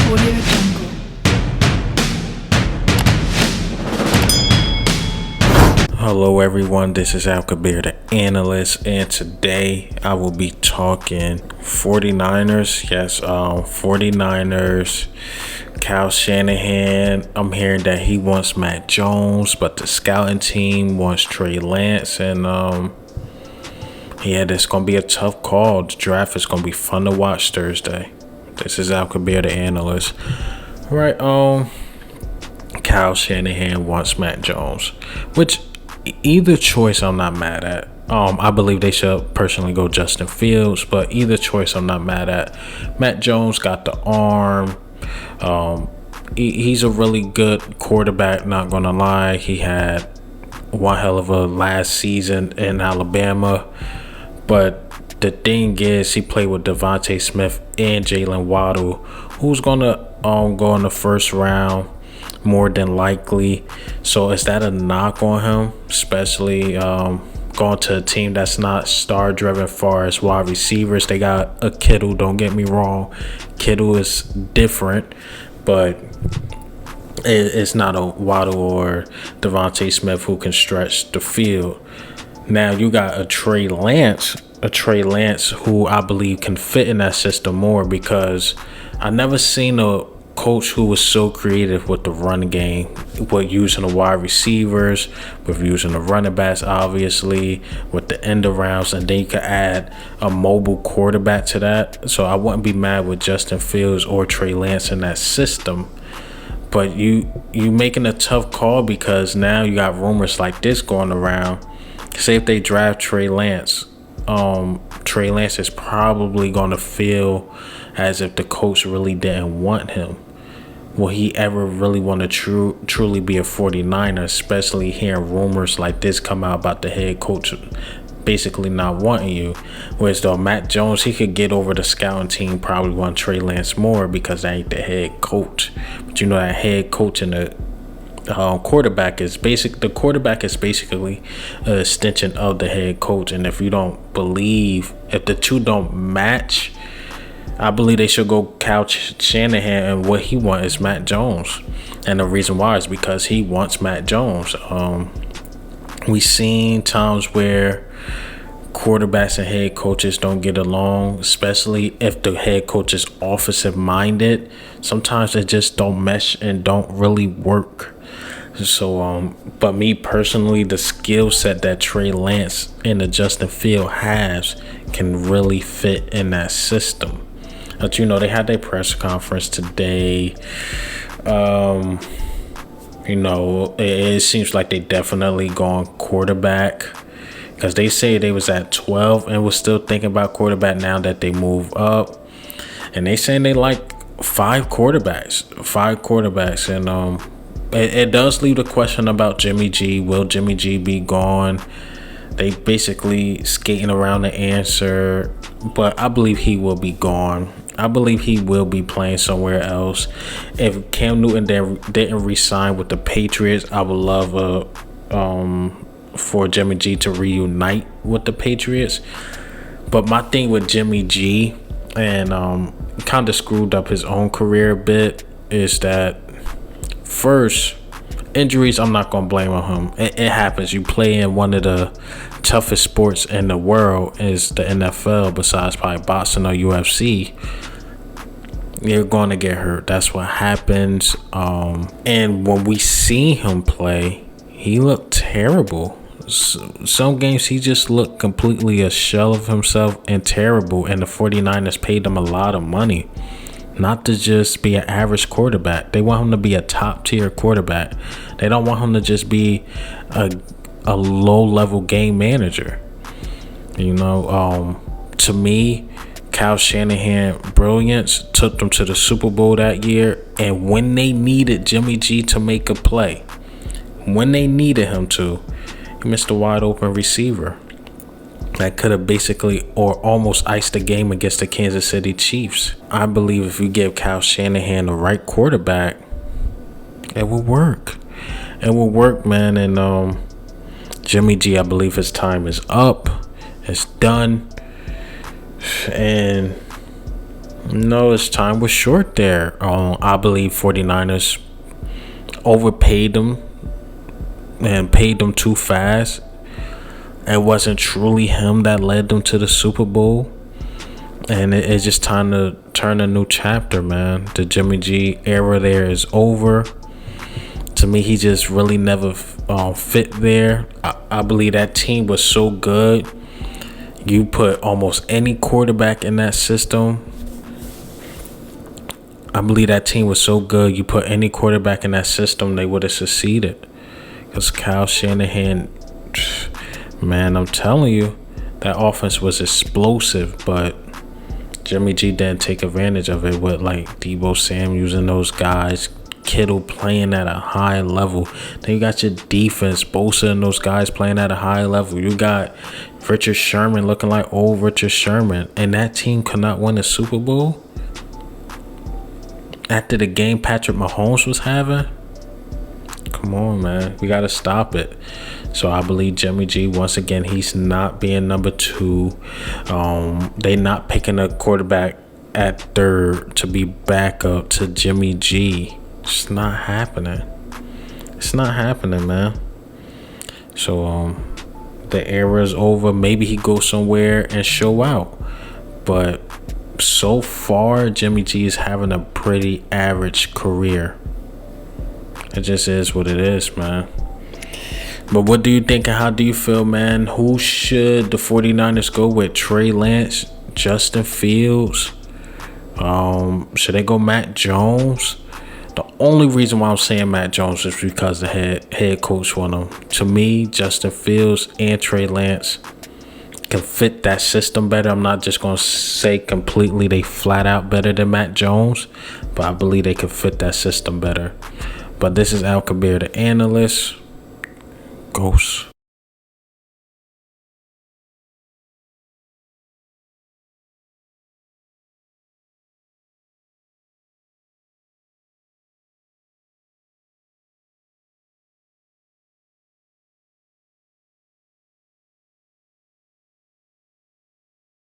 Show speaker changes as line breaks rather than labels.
Audio Jungle.
Hello everyone, this is Al Kabir, the analyst, and today I will be talking 49ers. Yes, 49ers, Kyle Shanahan. I'm hearing that he wants Matt Jones, but the scouting team wants Trey Lance, and it's going to be a tough call. The draft is going to be fun to watch Thursday. This is Al Kabir, the analyst. All right, Kyle Shanahan wants Matt Jones, which either choice I'm not mad at. I believe they should personally go Justin Fields, but either choice I'm not mad at. Matt Jones got the arm. He's a really good quarterback, not gonna lie. He had one hell of a last season in Alabama, but the thing is, he played with Devontae Smith and Jalen Waddle, who's gonna go in the first round more than likely. So is that a knock on him, especially going to a team that's not star driven far as wide receivers? They got a Kittle, don't get me wrong. Kittle is different, but it's not a Waddle or Devontae Smith who can stretch the field. Now you got a Trey Lance who I believe can fit in that system more, because I never seen a coach who was so creative with the run game, with using the wide receivers, with using the running backs, obviously, with the end arounds, and then you could add a mobile quarterback to that. So I wouldn't be mad with Justin Fields or Trey Lance in that system. But you making a tough call, because now you got rumors like this going around. Say if they draft Trey Lance, Trey Lance is probably going to feel as if the coach really didn't want him. Will he ever really want to truly be a 49er, especially hearing rumors like this come out about the head coach basically not wanting you? Whereas though Matt Jones, he could get over the scouting team, probably want Trey Lance more because that ain't the head coach. But you know that head coach and the quarterback is basically an extension of the head coach. And if the two don't match, I believe they should go Kyle Shanahan, and what he wants is Matt Jones. And the reason why is because he wants Matt Jones. We seen times where quarterbacks and head coaches don't get along, especially if the head coach is offensive minded. Sometimes they just don't mesh and don't really work. So, but me personally, the skill set that Trey Lance and the Justin Fields has can really fit in that system. But they had their press conference today. It seems like they definitely going quarterback, because they say they was at 12 and was still thinking about quarterback now that they move up. And they saying they like five quarterbacks. And it does leave the question about Jimmy G. Will Jimmy G be gone? They basically skating around the answer, but I believe he will be gone. I believe he will be playing somewhere else. If Cam Newton didn't re-sign with the Patriots, I would love for Jimmy G to reunite with the Patriots. But my thing with Jimmy G, and kind of screwed up his own career a bit, is that first, injuries, I'm not going to blame on him. It happens. You play in one of the toughest sports in the world, is the NFL, besides probably boxing or UFC. You're going to get hurt. That's what happens. And when we see him play, he looked terrible. Some games he just looked completely a shell of himself and terrible. And the 49ers paid him a lot of money not to just be an average quarterback. They want him to be a top tier quarterback. They don't want him to just be a low level game manager. To me, Kyle Shanahan brilliance took them to the Super Bowl that year. And when they needed Jimmy G to make a play, when they needed him to, he missed a wide open receiver that could have basically or almost iced the game against the Kansas City Chiefs. I believe if you give Kyle Shanahan the right quarterback, it will work. It will work, man. And Jimmy G, I believe his time is up. It's done. And No, his time was short there. I believe 49ers overpaid them and paid them too fast. It wasn't truly him that led them to the Super Bowl. And it's just time to turn a new chapter, man. The Jimmy G era there is over. To me, he just really never fit there. I believe that team was so good. You put almost any quarterback in that system. I believe that team was so good. You put any quarterback in that system, they would have succeeded. Because Kyle Shanahan, man, I'm telling you, that offense was explosive, but Jimmy G didn't take advantage of it with like Deebo Samuels and those guys. Kittle playing at a high level. Then you got your defense, Bosa and those guys playing at a high level. You got Richard Sherman looking like old Richard Sherman. And that team could not win a Super Bowl after the game Patrick Mahomes was having. Come on, man. We got to stop it. So I believe Jimmy G, once again, he's not being number 2. They not picking a quarterback at 3rd to be backup to Jimmy G. It's not happening. It's not happening, man. So the era is over. Maybe he goes somewhere and show out. But so far, Jimmy G is having a pretty average career. It just is what it is, man. But what do you think and how do you feel, man? Who should the 49ers go with? Trey Lance, Justin Fields? Should they go Matt Jones? The only reason why I'm saying Matt Jones is because the head coach want him. To me, Justin Fields and Trey Lance can fit that system better. I'm not just going to say completely they flat out better than Matt Jones, but I believe they can fit that system better. But this is Al Kabir, the analyst. Ghost.